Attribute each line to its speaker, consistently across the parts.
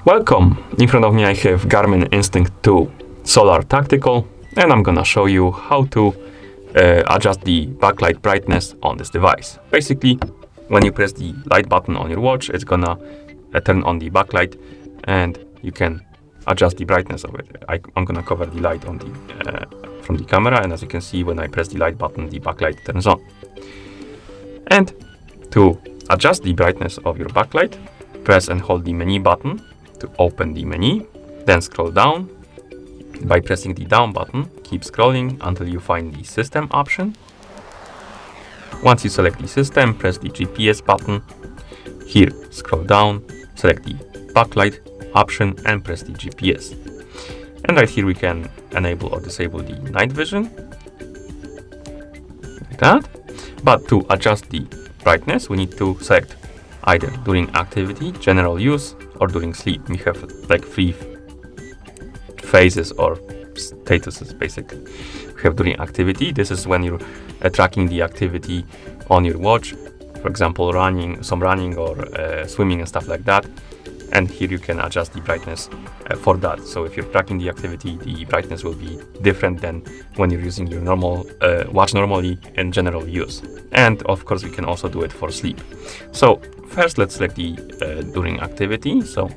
Speaker 1: Welcome! In front of me I have GARMIN Instinct 2 Solar Tactical, and I'm gonna show you how to adjust the backlight brightness on this device. Basically, when you press the light button on your watch, it's gonna turn on the backlight, and you can adjust the brightness of it. I'm gonna cover the light on the from the camera, and as you can see, when I press the light button, the backlight turns on. And to adjust the brightness of your backlight, press and hold the menu button to open the menu, then scroll down. By pressing the down button, keep scrolling until you find the system option. Once you select the system, press the GPS button. Here, scroll down, select the backlight option and press the GPS. And right here we can enable or disable the night vision, like that. But to adjust the brightness, we need to select either during activity, general use, or during sleep. We have like three phases or statuses basically. We have during activity. This is when you're tracking the activity on your watch, for example, some running or swimming and stuff like that. And here you can adjust the brightness for that. So if you're tracking the activity, the brightness will be different than when you're using your normal watch normally in general use. And of course, we can also do it for sleep. So first, let's select the during activity. So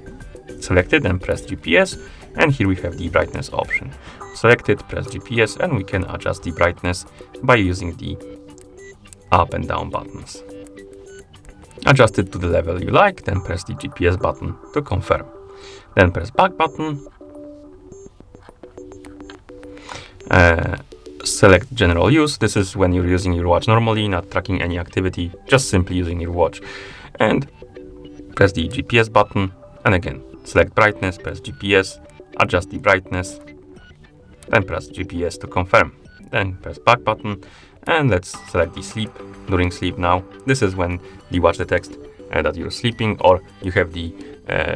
Speaker 1: select it and press GPS. And here we have the brightness option. Select it, press GPS, and we can adjust the brightness by using the up and down buttons. Adjust it to the level you like, then press the GPS button to confirm. Then press back button. Select general use. This is when you're using your watch normally, not tracking any activity, just simply using your watch. And press the GPS button. And again, select brightness, press GPS, adjust the brightness, then press GPS to confirm. Then press back button. And let's select the sleep, during sleep now. This is when the watch detects that you're sleeping, or you have the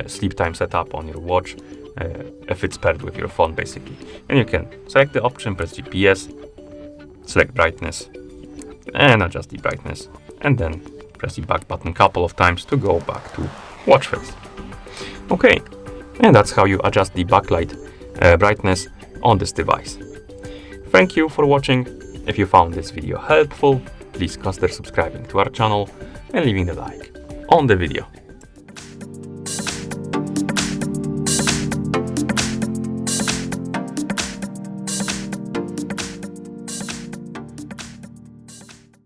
Speaker 1: sleep time set up on your watch, if it's paired with your phone basically. And you can select the option, press GPS, select brightness, and adjust the brightness. And then press the back button a couple of times to go back to watch face. Okay, and that's how you adjust the backlight brightness on this device. Thank you for watching. If you found this video helpful, please consider subscribing to our channel and leaving a like on the video.